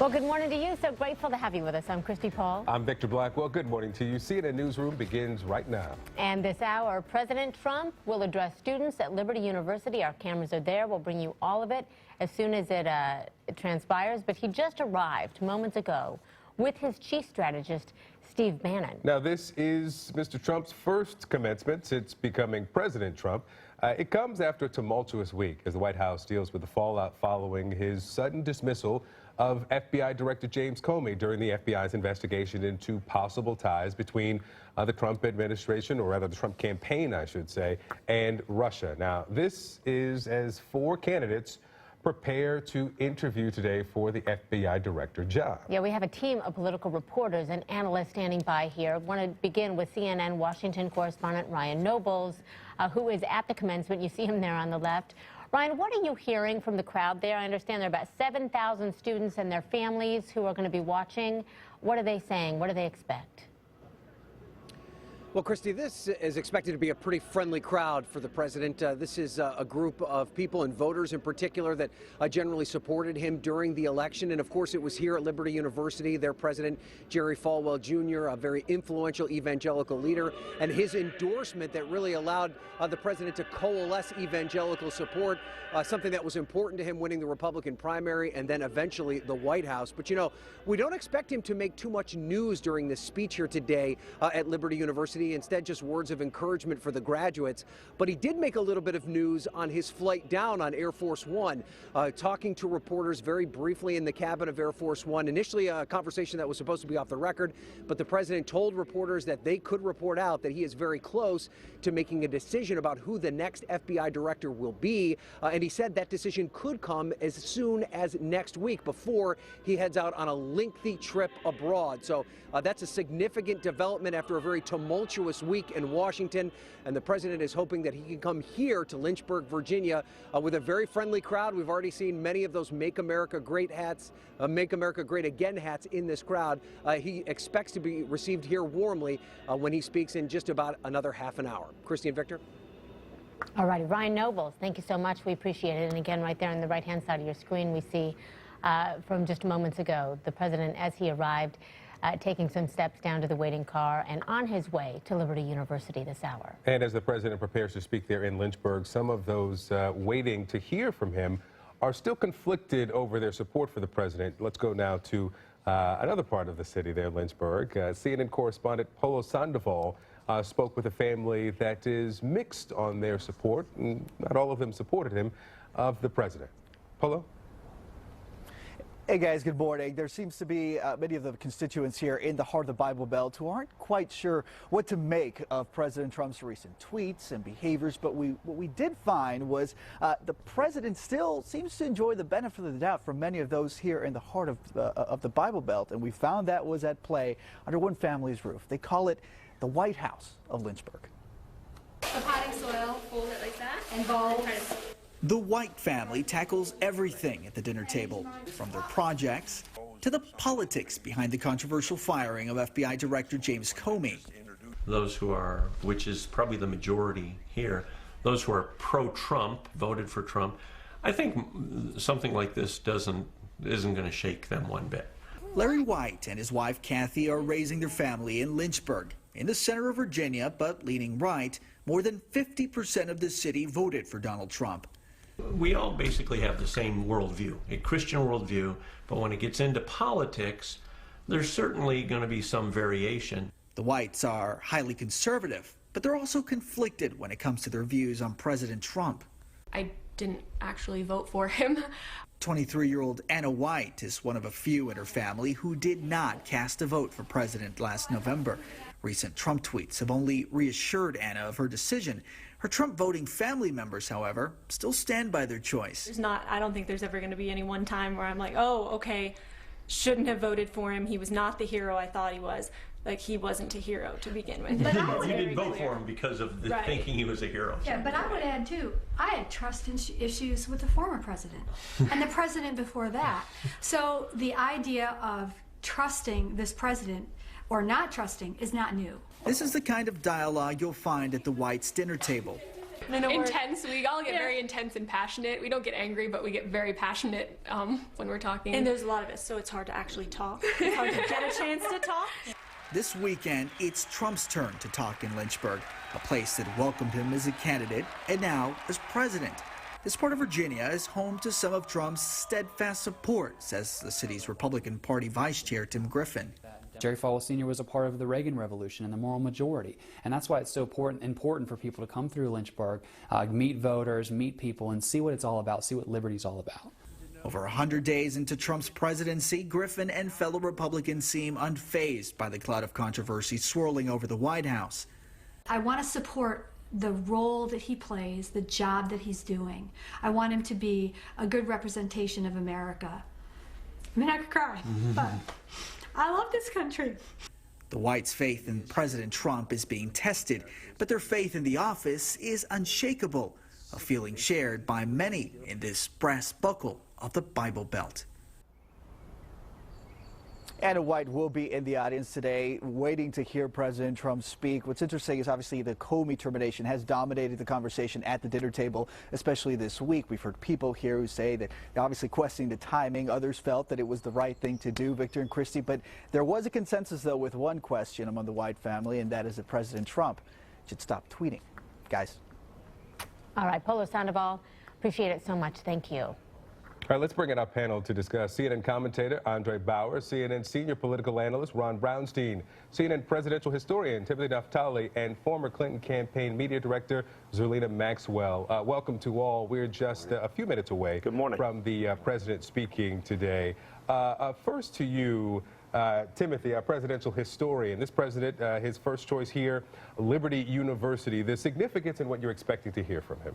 Well, good morning to you. So grateful to have you with us. I'm Christy Paul. I'm Victor Blackwell. Good morning to you. CNN Newsroom begins right now. And this hour, President Trump will address students at Liberty University. Our cameras are there. We'll bring you all of it as soon as it transpires. But he just arrived moments ago with his chief strategist, Steve Bannon. Now, this is Mr. Trump's first commencement since becoming President Trump. It comes after a tumultuous week as the White House deals with the fallout following his sudden dismissal of FBI Director James Comey during the FBI's investigation into possible ties between the Trump administration, or rather the Trump campaign, I should say, and Russia. Now, this is as four candidates prepare to interview today for the FBI director job. Yeah, we have a team of political reporters and analysts standing by here. I want to begin with CNN Washington correspondent Ryan Nobles, who is at the commencement. You see him there on the left. Ryan, what are you hearing from the crowd there? I understand there are about 7,000 students and their families who are going to be watching. What are they saying? What do they expect? Well, Christy, this is expected to be a pretty friendly crowd for the president. This is a group of people and voters in particular that generally supported him during the election. And of course, it was here at Liberty University, their president, Jerry Falwell Jr., a very influential evangelical leader, and his endorsement that really allowed the president to coalesce evangelical support, something that was important to him winning the Republican primary and then eventually the White House. But, you know, we don't expect him to make too much news during this speech here today at Liberty University. Instead, just words of encouragement for the graduates. But he did make a little bit of news on his flight down on Air Force One, talking to reporters very briefly in the cabin of Air Force One. Initially, a conversation that was supposed to be off the record, but the president told reporters that they could report out that he is very close to making a decision about who the next FBI director will be. And he said that decision could come as soon as next week before he heads out on a lengthy trip abroad. So that's a significant development after a very tumultuous week in Washington, and the president is hoping that he can come here to Lynchburg, Virginia, with a very friendly crowd. We've already seen many of those Make America Great hats, Make America Great Again hats in this crowd. He expects to be received here warmly when he speaks in just about another half an hour. Christy and Victor. All righty, Ryan Nobles, thank you so much. We appreciate it. And again, right there on the right-hand side of your screen, we see from just moments ago the president as he arrived, taking some steps down to the waiting car and on his way to Liberty University this hour. And as the president prepares to speak there in Lynchburg, some of those waiting to hear from him are still conflicted over their support for the president. Let's go now to another part of the city there, Lynchburg. CNN correspondent Polo Sandoval spoke with a family that is mixed on their support, and not all of them supported him, of the president. Polo? Hey guys, good morning. There seems to be many of the constituents here in the heart of the Bible Belt who aren't quite sure what to make of President Trump's recent tweets and behaviors, but what we did find was the president still seems to enjoy the benefit of the doubt from many of those here in the heart of the Bible Belt, and we found that was at play under one family's roof. They call it the White House of Lynchburg. A potting soil, fold it like that, and bulbs. The White family tackles everything at the dinner table, from their projects to the politics behind the controversial firing of FBI Director James Comey. Those who are, which is probably the majority here, those who are pro-Trump, voted for Trump, I think something like this isn't going to shake them one bit. Larry White and his wife Kathy are raising their family in Lynchburg, in the center of Virginia, but leaning right. More than 50% of the city voted for Donald Trump. We all basically have the same worldview, a Christian worldview, but when it gets into politics, there's certainly going to be some variation. The Whites are highly conservative, but they're also conflicted when it comes to their views on President Trump. I didn't actually vote for him. 23-year-old Anna White is one of a few in her family who did not cast a vote for president last November. Recent Trump tweets have only reassured Anna of her decision. Her Trump-voting family members, however, still stand by their choice. I don't think there's ever going to be any one time where I'm like, oh, okay, shouldn't have voted for him. He was not the hero I thought he was. Like, he wasn't a hero to begin with. But you didn't vote for him because of the thinking he was a hero. Yeah, but I would add, too, I had trust issues with the former president and the president before that. So the idea of trusting this president or not trusting is not new. This is the kind of dialogue you'll find at the Whites' dinner table. intense. We all get very intense and passionate. We don't get angry, but we get very passionate when we're talking. And there's a lot of us, so it's hard to actually talk. It's hard to get a chance to talk. This weekend, it's Trump's turn to talk in Lynchburg, a place that welcomed him as a candidate and now as president. This part of Virginia is home to some of Trump's steadfast support, says the city's Republican Party Vice Chair Tim Griffin. Jerry Falwell Sr. was a part of the Reagan Revolution and the moral majority, and that's why it's so important for people to come through Lynchburg, meet voters, meet people, and see what it's all about, see what liberty's all about. Over 100 days into Trump's presidency, Griffin and fellow Republicans seem unfazed by the cloud of controversy swirling over the White House. I want to support the role that he plays, the job that he's doing. I want him to be a good representation of America. I mean, I could cry, but I love this country. The Whites' faith in President Trump is being tested, but their faith in the office is unshakable, a feeling shared by many in this brass buckle of the Bible Belt. Anna White will be in the audience today waiting to hear President Trump speak. What's interesting is obviously the Comey termination has dominated the conversation at the dinner table, especially this week. We've heard people here who say that they're obviously questioning the timing. Others felt that it was the right thing to do, Victor and Christy. But there was a consensus, though, with one question among the White family, and that is that President Trump should stop tweeting. Guys. All right, Polo Sandoval, appreciate it so much. Thank you. All right, let's bring in our panel to discuss CNN commentator Andre Bauer, CNN senior political analyst Ron Brownstein, CNN presidential historian Timothy Naftali, and former Clinton campaign media director Zerlina Maxwell. Welcome to all. We're just a few minutes away from the president speaking today. First to you, Timothy, our presidential historian. This president, his first choice here, Liberty University. The significance in what you're expecting to hear from him.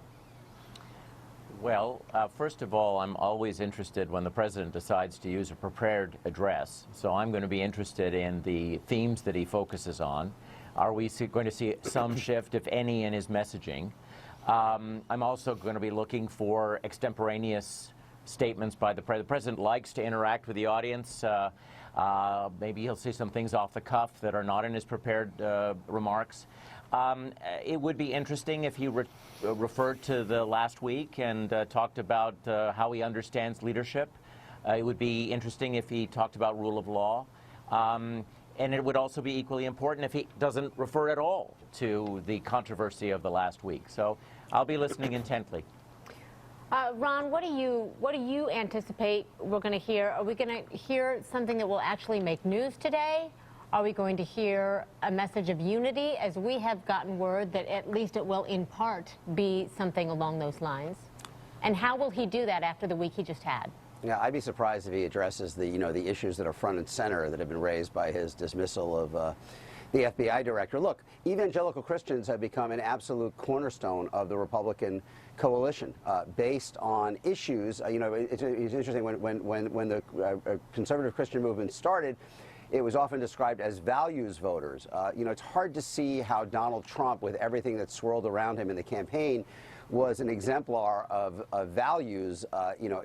Well, first of all, I'm always interested when the president decides to use a prepared address. So I'm going to be interested in the themes that he focuses on. Are we going to see some shift, if any, in his messaging? I'm also going to be looking for extemporaneous statements by the president. The president likes to interact with the audience. Maybe he'll say some things off the cuff that are not in his prepared remarks. It would be interesting if he referred to the last week and talked about how he understands leadership. It would be interesting if he talked about rule of law. And it would also be equally important if he doesn't refer at all to the controversy of the last week. So I'll be listening intently. Ron, what do you anticipate we're going to hear? Are we going to hear something that will actually make news today? Are we going to hear a message of unity, as we have gotten word that at least it will in part be something along those lines? And how will he do that after the week he just had? Yeah, I'd be surprised if he addresses the issues that are front and center that have been raised by his dismissal of the FBI director. Look, evangelical Christians have become an absolute cornerstone of the Republican coalition based on issues. It's interesting when the conservative Christian movement started, it was often described as values voters. It's hard to see how Donald Trump, with everything that swirled around him in the campaign, was an exemplar of values,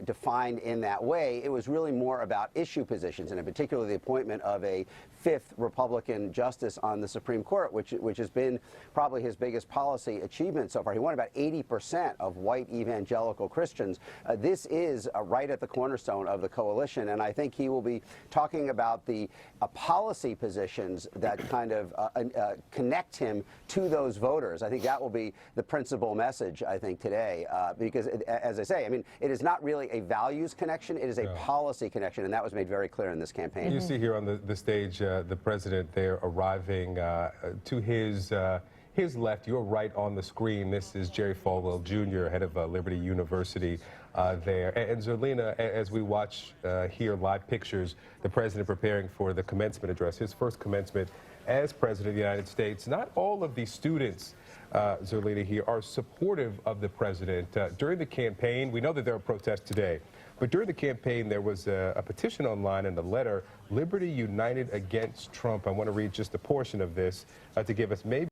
defined in that way. It was really more about issue positions, and in particular the appointment of a fifth Republican justice on the Supreme Court, which has been probably his biggest policy achievement so far. He won about 80% of white evangelical Christians. This is right at the cornerstone of the coalition, and I think he will be talking about the policy positions that kind of connect him to those voters. I think that will be the principal message, I think, today, because, as I say, I mean, it is not really a values connection, it is a policy connection, and that was made very clear in this campaign. You see here on the stage the president there arriving to his left, your right on the screen. This is Jerry Falwell Jr., head of Liberty University there. And Zerlina, as we watch here live pictures, the president preparing for the commencement address, his first commencement as president of the United States. Not all of the students, Zerlina, here are supportive of the president. During the campaign, we know that there are protests today, but during the campaign there was a petition online and a letter, Liberty United Against Trump. I want to read just a portion of this to give us maybe